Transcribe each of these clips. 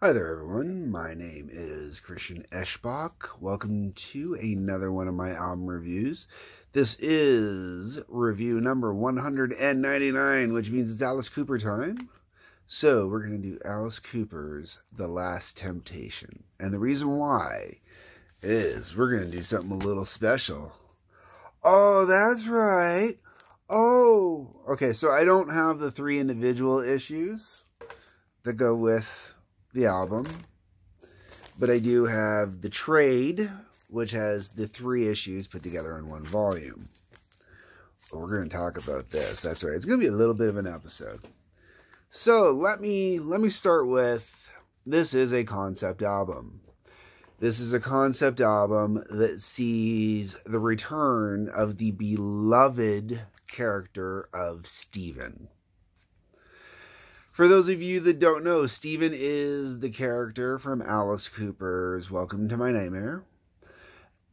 Hi there everyone, my name is Christian Eschbach. Welcome to another one of my album reviews. This is review number 199, which means it's Alice Cooper time. So we're going to do Alice Cooper's The Last Temptation. And the reason why is we're going to do something a little special. Oh, that's right. Oh, okay, so I don't have the 3 individual issues that go with the album, but I do have the trade, which has the 3 issues put together in one volume. But we're going to talk about this. That's right. It's going to be a little bit of an episode. So let me start with, this is a concept album. This is a concept album that sees the return of the beloved character of Stephen. For those of you that don't know, Stephen is the character from Alice Cooper's Welcome to My Nightmare.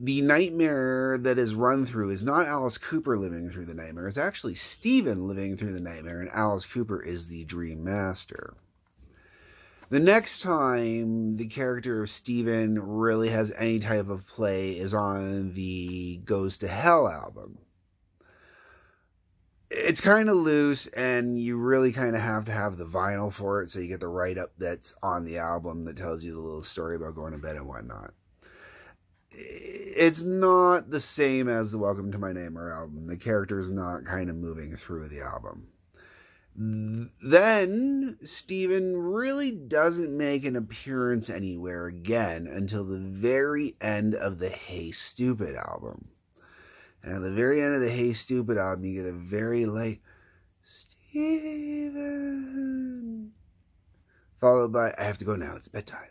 The nightmare that is run through is not Alice Cooper living through the nightmare. It's actually Stephen living through the nightmare, and Alice Cooper is the dream master. The next time the character of Stephen really has any type of play is on the Goes to Hell album. It's kind of loose, and you really kind of have to have the vinyl for it, so you get the write-up that's on the album that tells you the little story about going to bed and whatnot. It's not the same as the Welcome to My Nightmare album. The character's not kind of moving through the album. Then, Stephen really doesn't make an appearance anywhere again until the very end of the Hey Stupid album. And at the very end of the Hey Stupid album, you get a very late Stephen, followed by I have to go now, it's bedtime.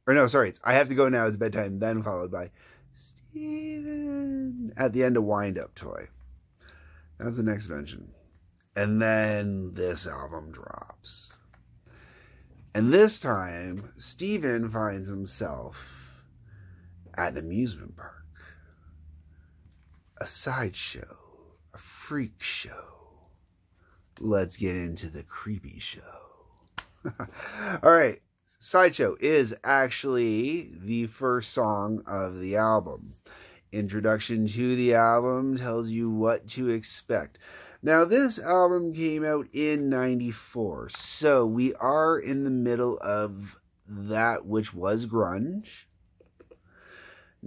Or no, sorry, it's I have to go now, it's bedtime, then followed by Stephen at the end of Wind Up Toy. That's the next mention. And then this album drops. And this time, Stephen finds himself at an amusement park. A sideshow, a freak show. Let's get into the creepy show. All right, Sideshow is actually the first song of the album. Introduction to the album tells you what to expect. Now, this album came out in '94, so we are in the middle of that which was grunge.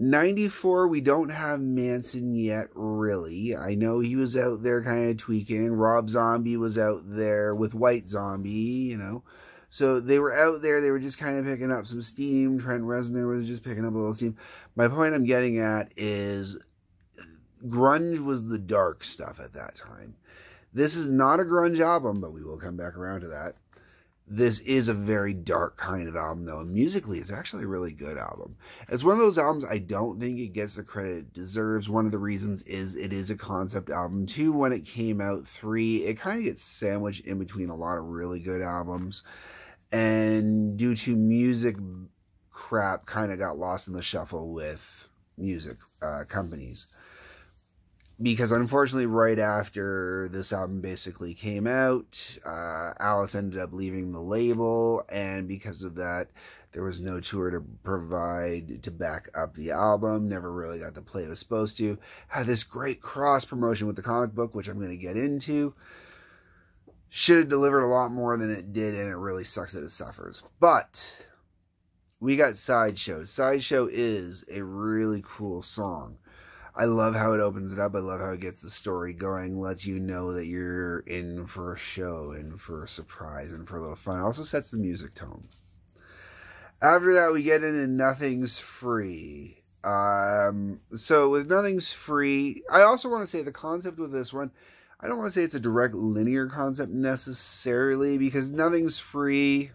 '94, we don't have Manson yet, really. I know he was out there kind of tweaking. Rob Zombie was out there with White Zombie, you know. So they were out there. They were just kind of picking up some steam. Trent Reznor was just picking up a little steam. My point I'm getting at is grunge was the dark stuff at that time. This is not a grunge album, but we will come back around to that. This is a very dark kind of album, though. And musically, it's actually a really good album. It's one of those albums I don't think it gets the credit it deserves. One of the reasons is it is a concept album. 2, when it came out. 3, it kind of gets sandwiched in between a lot of really good albums. And due to music crap, kind of got lost in the shuffle with music companies. Because unfortunately, right after this album basically came out, Alice ended up leaving the label, and because of that, there was no tour to provide to back up the album. Never really got the play it was supposed to. Had this great cross promotion with the comic book, which I'm going to get into. Should have delivered a lot more than it did, and it really sucks that it suffers. But we got Sideshow. Sideshow is a really cool song. I love how it opens it up. I love how it gets the story going, lets you know that you're in for a show and for a surprise and for a little fun. It also sets the music tone. After that, we get into Nothing's Free. So with Nothing's Free, I also want to say the concept with this one, I don't want to say it's a direct linear concept necessarily, because Nothing's Free,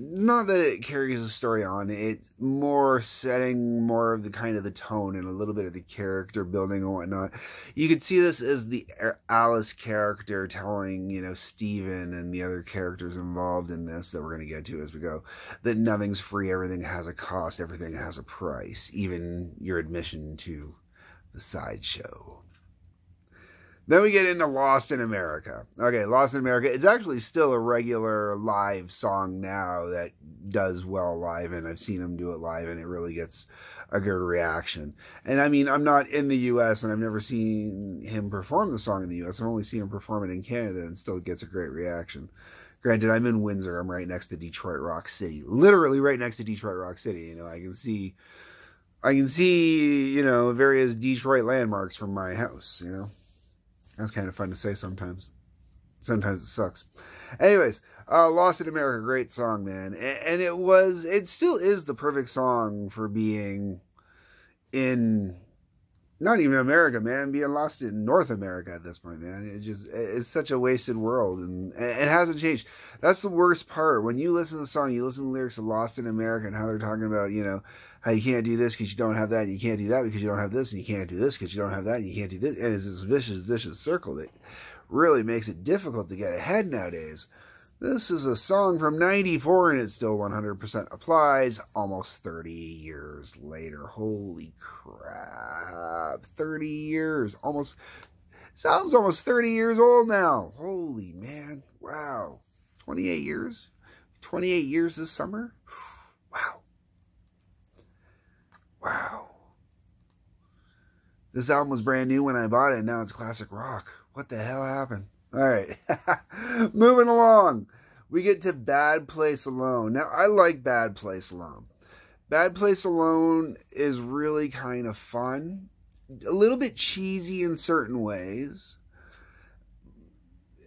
not that it carries the story on, it's more setting more of the kind of the tone and a little bit of the character building and whatnot. You could see this as the Alice character telling, you know, Stephen and the other characters involved in this that we're going to get to as we go, that nothing's free, everything has a cost, everything has a price, even your admission to the sideshow. Then we get into Lost in America. Okay, Lost in America. It's actually still a regular live song now that does well live, and I've seen him do it live, and it really gets a good reaction. And I mean, I'm not in the U.S., and I've never seen him perform the song in the U.S. I've only seen him perform it in Canada, and still gets a great reaction. Granted, I'm in Windsor. I'm right next to Detroit Rock City. Literally right next to Detroit Rock City. You know, I can see, you know, various Detroit landmarks from my house, you know. That's kind of fun to say sometimes. Sometimes it sucks. Anyways, Lost in America, great song, man. And it still is the perfect song for being in, not even America, man, being lost in North America at this point, man. It's such a wasted world, and it hasn't changed. That's the worst part. When you listen to the song, you listen to the lyrics of Lost in America and how they're talking about, you know, how you can't do this because you don't have that, and you can't do that because you don't have this, and you can't do this because you don't have that, and you can't do this. And it's this vicious circle that really makes it difficult to get ahead nowadays. This is a song from '94, and it still 100% applies almost 30 years later. Holy crap. 30 years. Almost. Sounds almost 30 years old now. Holy man. Wow. 28 years? 28 years this summer? Wow. Wow. This album was brand new when I bought it, and now it's classic rock. What the hell happened? All right. Moving along. We get to Bad Place Alone. Now, I like Bad Place Alone. Bad Place Alone is really kind of fun. A little bit cheesy in certain ways.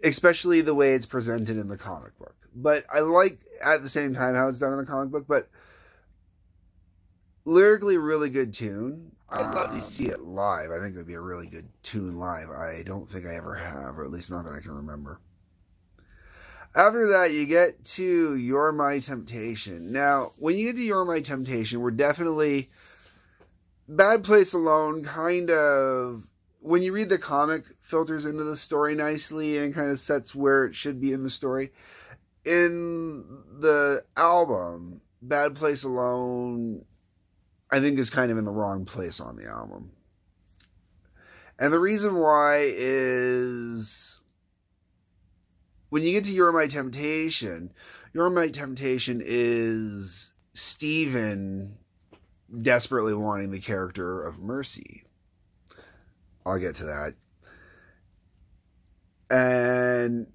Especially the way it's presented in the comic book. But I like, at the same time, how it's done in the comic book. But lyrically, really good tune. I'd love to see it live. I think it would be a really good tune live. I don't think I ever have, or at least not that I can remember. After that, you get to You're My Temptation. Now, when you get to You're My Temptation, we're definitely... Bad Place Alone kind of... When you read the comic, filters into the story nicely and kind of sets where it should be in the story. In the album, Bad Place Alone... I think is kind of in the wrong place on the album. And the reason why is when you get to You're My Temptation is Steven desperately wanting the character of Mercy. I'll get to that. And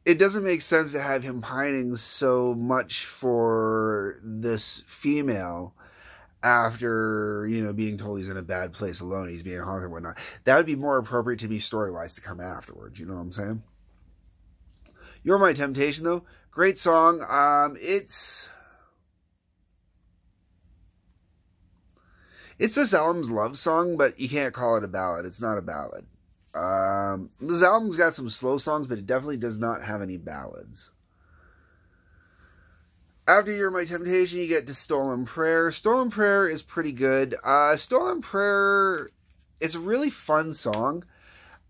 it doesn't make sense to have him pining so much for this female after, you know, being told he's in a bad place alone, he's being haunted and whatnot. That would be more appropriate to me story-wise to come afterwards, you know what I'm saying? You're My Temptation, though. Great song. It's this album's love song, but you can't call it a ballad. It's not a ballad. This album's got some slow songs, but it definitely does not have any ballads. After You're My Temptation, you get to Stolen Prayer. Stolen Prayer is pretty good. Stolen Prayer, it's a really fun song.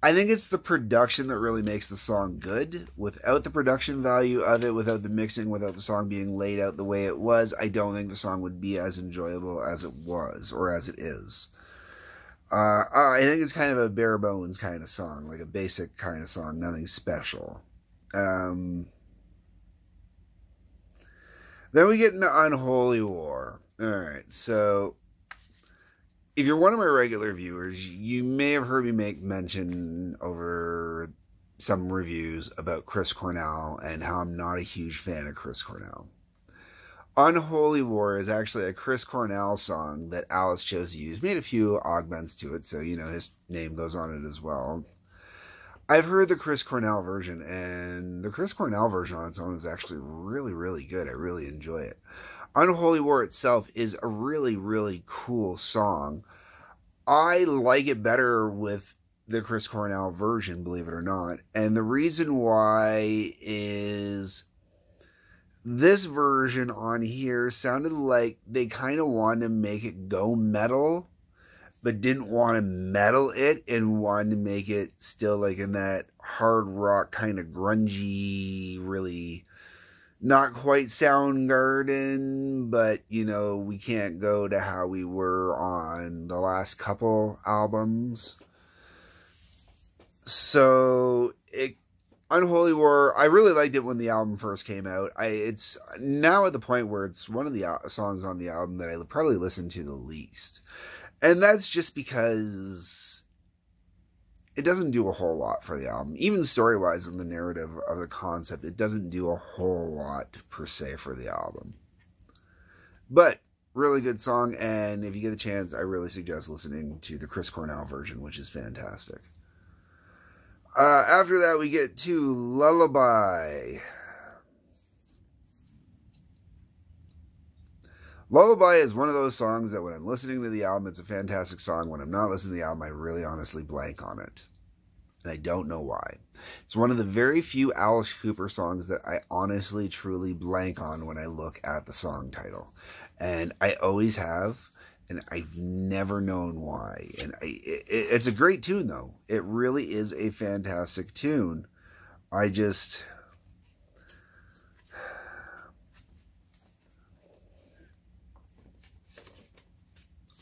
I think it's the production that really makes the song good. Without the production value of it, without the mixing, without the song being laid out the way it was, I don't think the song would be as enjoyable as it was, or as it is. I think it's kind of a bare bones kind of song, like a basic kind of song, nothing special. Then we get into Unholy War. Alright, so if you're one of my regular viewers, you may have heard me make mention over some reviews about Chris Cornell and how I'm not a huge fan of Chris Cornell. Unholy War is actually a Chris Cornell song that Alice chose to use. Made a few augments to it, so, you know, his name goes on it as well. I've heard the Chris Cornell version, and the Chris Cornell version on its own is actually really, really good. I really enjoy it. Unholy War itself is a really, really cool song. I like it better with the Chris Cornell version, believe it or not. And the reason why is this version on here sounded like they kind of wanted to make it go metal, but didn't want to metal it and wanted to make it still like in that hard rock kind of grungy, really not quite Soundgarden, but, you know, we can't go to how we were on the last couple albums. So, Unholy War, I really liked it when the album first came out. It's now at the point where it's one of the songs on the album that I probably listen to the least. And that's just because it doesn't do a whole lot for the album. Even story-wise in the narrative of the concept, it doesn't do a whole lot per se for the album. But, really good song, and if you get a chance, I really suggest listening to the Chris Cornell version, which is fantastic. After that, we get to Lullaby. Lullaby is one of those songs that when I'm listening to the album, it's a fantastic song. When I'm not listening to the album, I really honestly blank on it. And I don't know why. It's one of the very few Alice Cooper songs that I honestly, truly blank on when I look at the song title. And I always have. And I've never known why. And it's a great tune, though. It really is a fantastic tune.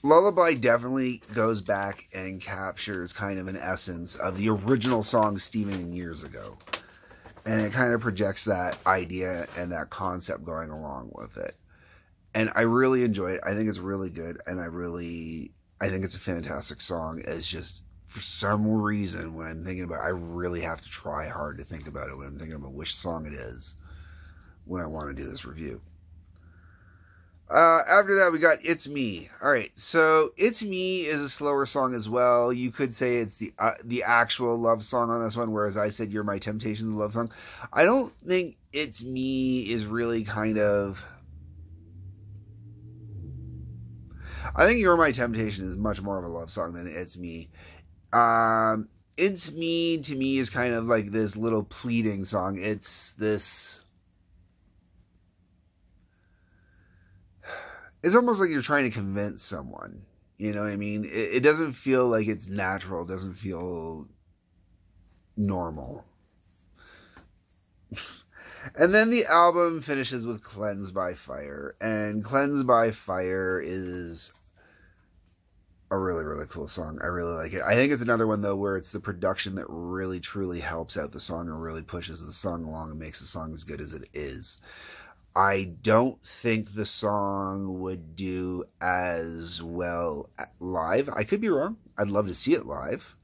Lullaby definitely goes back and captures kind of an essence of the original song Steven years ago. And it kind of projects that idea and that concept going along with it. And I really enjoy it. I think it's really good. And I think it's a fantastic song. It's just, for some reason, when I'm thinking about it, I really have to try hard to think about it when I'm thinking about which song it is when I want to do this review. After that, we got It's Me. Alright, so It's Me is a slower song as well. You could say it's the actual love song on this one, whereas I said You're My Temptation's love song. I don't think It's Me is really kind of... I think You're My Temptation is much more of a love song than It's Me. It's Me, to me, is kind of like this little pleading song. It's this... It's almost like you're trying to convince someone. You know what I mean? It doesn't feel like it's natural. It doesn't feel normal. And then the album finishes with Cleansed by Fire. And Cleansed by Fire is a really, really cool song. I really like it. I think it's another one, though, where it's the production that really, truly helps out the song and really pushes the song along and makes the song as good as it is. I don't think the song would do as well live. I could be wrong. I'd love to see it live.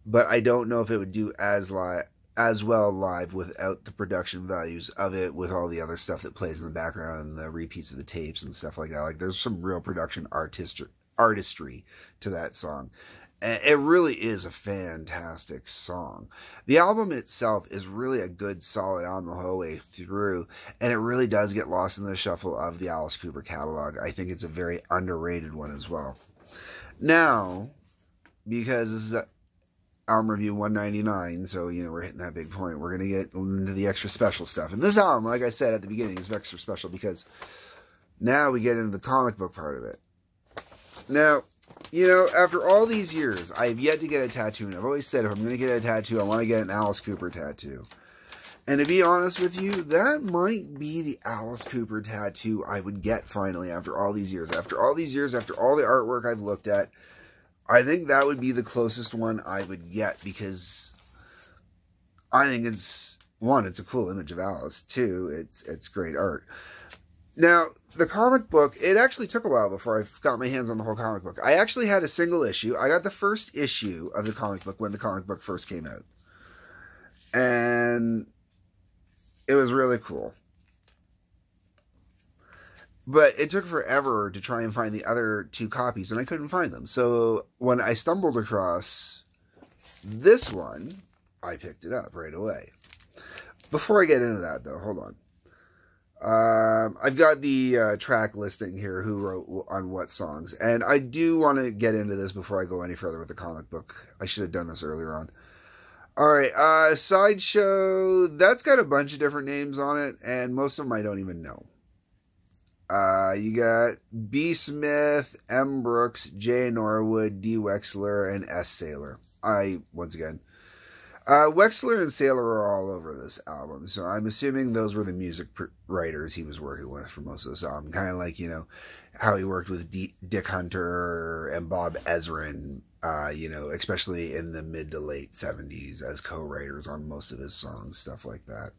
But I don't know if it would do as well live without the production values of it, with all the other stuff that plays in the background and the repeats of the tapes and stuff like that. Like, there's some real production artistry to that song. And it really is a fantastic song. The album itself is really a good, solid album the whole way through, and it really does get lost in the shuffle of the Alice Cooper catalog. I think it's a very underrated one as well. Now, because this is album review 199, so, you know, we're hitting that big point, we're going to get into the extra special stuff. And this album, like I said at the beginning, is extra special because now we get into the comic book part of it. Now, you know, after all these years, I have yet to get a tattoo, and I've always said if I'm going to get a tattoo, I want to get an Alice Cooper tattoo. And to be honest with you, that might be the Alice Cooper tattoo I would get finally after all these years. After all these years, after all the artwork I've looked at, I think that would be the closest one I would get, because I think it's, one, it's a cool image of Alice. Two, it's great art. Now, the comic book, it actually took a while before I got my hands on the whole comic book. I actually had a single issue. I got the first issue of the comic book when the comic book first came out. And it was really cool. But it took forever to try and find the other two copies, and I couldn't find them. So when I stumbled across this one, I picked it up right away. Before I get into that, though, hold on. I've got the track listing here, who wrote on what songs. And I do want to get into this before I go any further with the comic book. I should have done this earlier on. Alright, Sideshow, that's got a bunch of different names on it, and most of them I don't even know. You got B. Smith, M. Brooks, J. Norwood, D. Wexler, and S. Saylor. Once again. Wexler and Sailor are all over this album, so I'm assuming those were the music writers he was working with for most of this album. Kind of like, you know, how he worked with Dick Hunter and Bob Ezrin, you know, especially in the mid to late 70s as co-writers on most of his songs, stuff like that.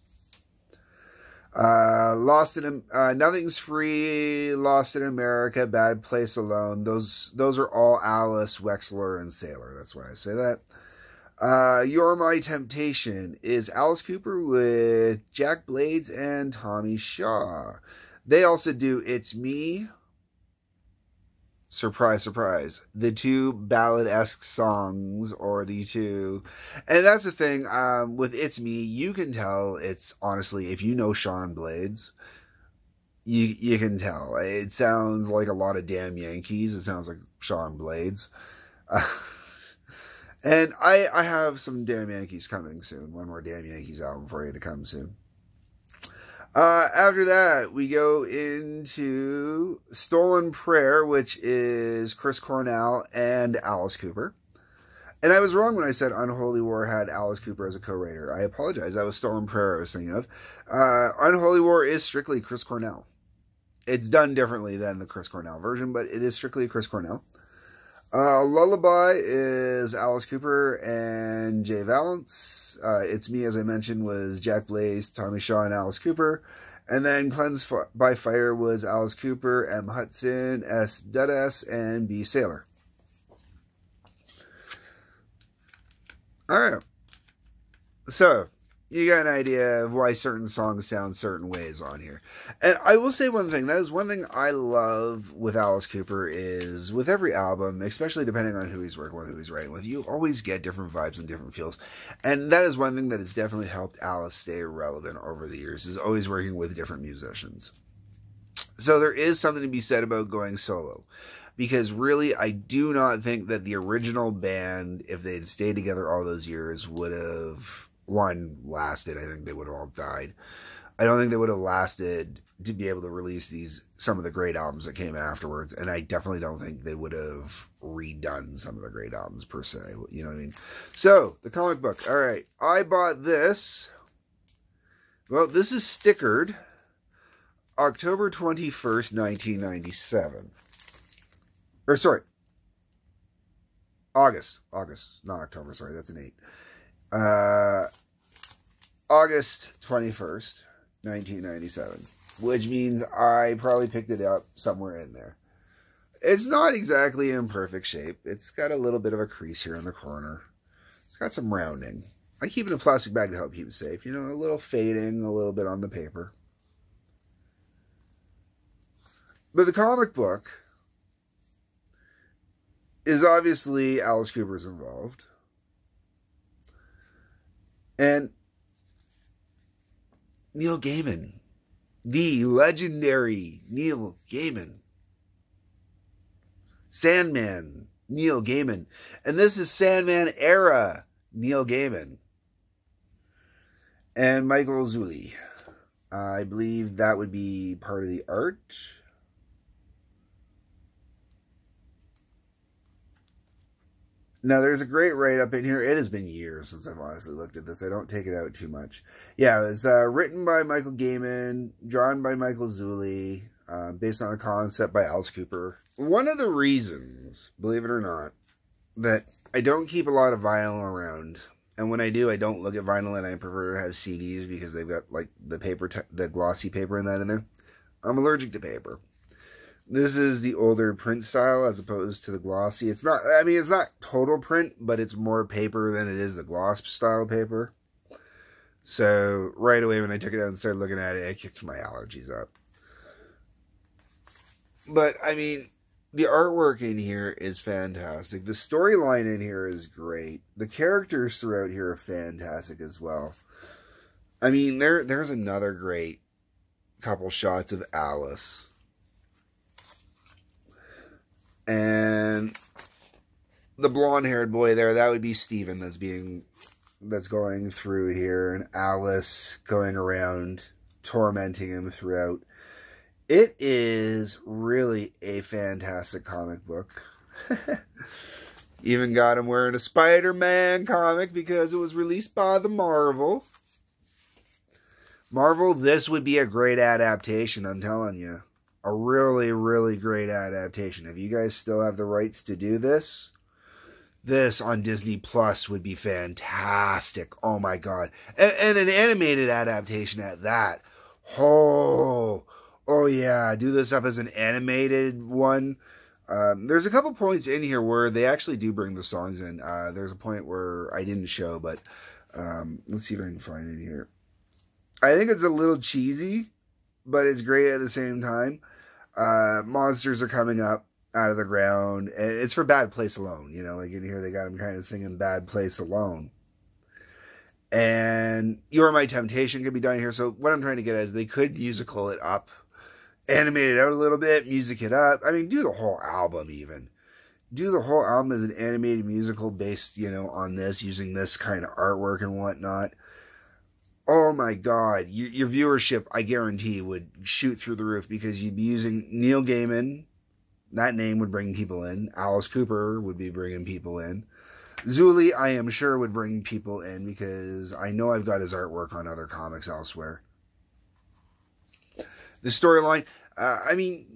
Lost in Nothing's Free, Lost in America, Bad Place Alone. Those are all Alice, Wexler, and Sailor. That's why I say that. You're My Temptation is Alice Cooper with Jack Blades and Tommy Shaw. They also do It's Me. Surprise, surprise. The two ballad-esque songs, or the two... And that's the thing, with It's Me, you can tell it's, honestly, if you know Sean Blades, you can tell. It sounds like a lot of Damn Yankees. It sounds like Sean Blades. And I have some Damn Yankees coming soon. One more Damn Yankees album for you to come soon. After that, we go into Stolen Prayer, which is Chris Cornell and Alice Cooper. And I was wrong when I said Unholy War had Alice Cooper as a co-writer. I apologize. That was Stolen Prayer I was thinking of. Unholy War is strictly Chris Cornell. It's done differently than the Chris Cornell version, but it is strictly Chris Cornell. Lullaby is Alice Cooper and Jay Valance. It's Me, as I mentioned, was Jack Blades, Tommy Shaw, and Alice Cooper. And then Cleansed by Fire was Alice Cooper, M. Hudson, S. Dudess, and B. Sailor. Alright. So, you got an idea of why certain songs sound certain ways on here. And I will say one thing. That is one thing I love with Alice Cooper is with every album, especially depending on who he's working with, who he's writing with, you always get different vibes and different feels. And that is one thing that has definitely helped Alice stay relevant over the years, is always working with different musicians. So there is something to be said about going solo. Because really, I do not think that the original band, if they had stayed together all those years, would have... one, lasted. I think they would have all died. I don't think they would have lasted to be able to release some of the great albums that came afterwards, and I definitely don't think they would have redone some of the great albums per se. You know what I mean? So, the comic book. All right, I bought this. Well, this is stickered October 21st, 1997. Or, sorry. August, not October, sorry, that's an 8. August 21st, 1997, which means I probably picked it up somewhere in there. It's not exactly in perfect shape. It's got a little bit of a crease here in the corner. It's got some rounding. I keep it in a plastic bag to help keep it safe. You know, a little fading, a little bit on the paper. But the comic book is obviously Alice Cooper's involved. And Neil Gaiman, the legendary Neil Gaiman. Sandman, Neil Gaiman. And this is Sandman era Neil Gaiman. And Michael Zulli. I believe that would be part of the art. Now, there's a great write-up in here. It has been years since I've honestly looked at this. I don't take it out too much. Yeah, it was written by Michael Gaiman, drawn by Michael Zulli, based on a concept by Alice Cooper. One of the reasons, believe it or not, that I don't keep a lot of vinyl around, and when I do, I don't look at vinyl, and I prefer to have CDs because they've got, like, the paper, the glossy paper and that in there. I'm allergic to paper. This is the older print style as opposed to the glossy. It's not, I mean, it's not total print, but it's more paper than it is the gloss style paper. So, right away when I took it out and started looking at it, I kicked my allergies up. But, I mean, the artwork in here is fantastic. The storyline in here is great. The characters throughout here are fantastic as well. I mean, there's another great couple shots of Alice. And the blonde-haired boy there, that would be Steven that's going through here. And Alice going around tormenting him throughout. It is really a fantastic comic book. Even got him wearing a Spider-Man comic because it was released by the Marvel. Marvel, this would be a great adaptation, I'm telling you. A really, really great adaptation. If you guys still have the rights to do this, this on Disney Plus would be fantastic. Oh my God. And an animated adaptation at that. Oh yeah. Do this up as an animated one. There's a couple points in here where they actually do bring the songs in. There's a point where I didn't show, but let's see if I can find it here. I think it's a little cheesy, but it's great at the same time. Monsters are coming up out of the ground, and it's for Bad Place Alone. You know, like in here they got him kind of singing Bad Place Alone. And You're My Temptation could be done here. So what I'm trying to get at is they could musical it up, animate it out a little bit, music it up. I mean, do the whole album even. Do the whole album as an animated musical based, you know, on this, using this kind of artwork and whatnot. Oh my God, your viewership, I guarantee, would shoot through the roof because you'd be using Neil Gaiman. That name would bring people in. Alice Cooper would be bringing people in. Zuli, I am sure, would bring people in because I know I've got his artwork on other comics elsewhere. The storyline, I mean,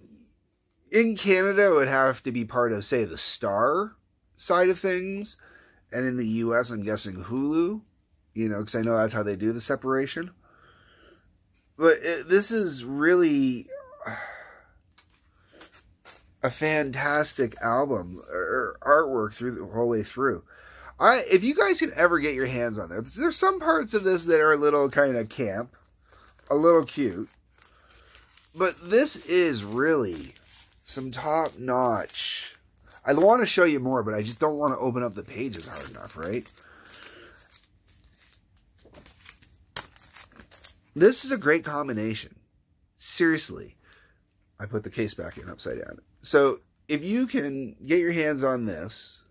in Canada, it would have to be part of, say, the Star side of things. And in the US, I'm guessing Hulu. You know, because I know that's how they do the separation. But this is really a fantastic album or artwork through the whole way through. If you guys can ever get your hands on it, there's some parts of this that are a little kind of camp, a little cute. But this is really some top-notch. I want to show you more, but I just don't want to open up the pages hard enough, right? This is a great combination. Seriously. I put the case back in upside down. So, if you can get your hands on this,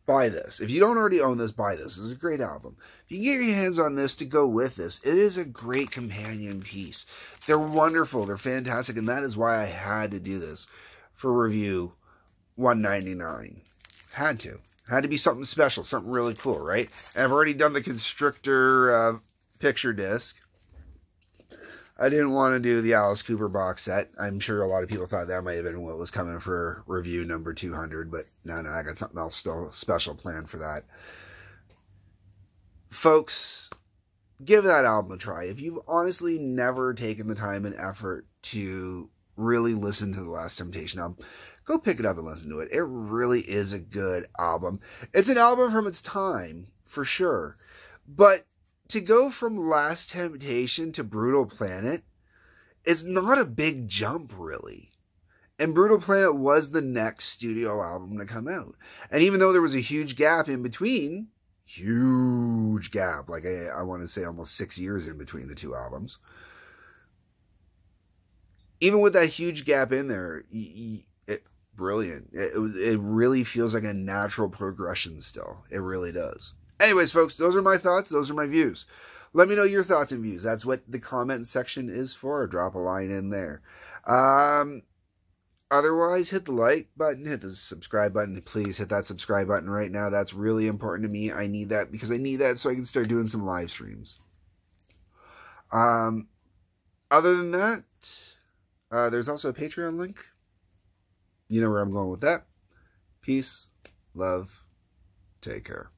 buy this. If you don't already own this, buy this. This is a great album. If you can get your hands on this to go with this, it is a great companion piece. They're wonderful. They're fantastic. And that is why I had to do this for review $1.99. Had to. Had to be something special. Something really cool, right? And I've already done the Constrictor picture disc. I didn't want to do the Alice Cooper box set. I'm sure a lot of people thought that might have been what was coming for review number 200, but no, I got something else still special planned for that. Folks, give that album a try. If you've honestly never taken the time and effort to really listen to The Last Temptation album, go pick it up and listen to it. It really is a good album. It's an album from its time, for sure. But to go from Last Temptation to Brutal Planet is not a big jump, really. And Brutal Planet was the next studio album to come out. And even though there was a huge gap in between, huge gap, like I want to say almost 6 years in between the two albums, even with that huge gap in there, brilliant. It really feels like a natural progression still. It really does. Anyways, folks, those are my thoughts. Those are my views. Let me know your thoughts and views. That's what the comment section is for. Drop a line in there. Otherwise, hit the like button, hit the subscribe button. Please hit that subscribe button right now. That's really important to me. I need that because I need that so I can start doing some live streams. Other than that, there's also a Patreon link. You know where I'm going with that. Peace, love, take care.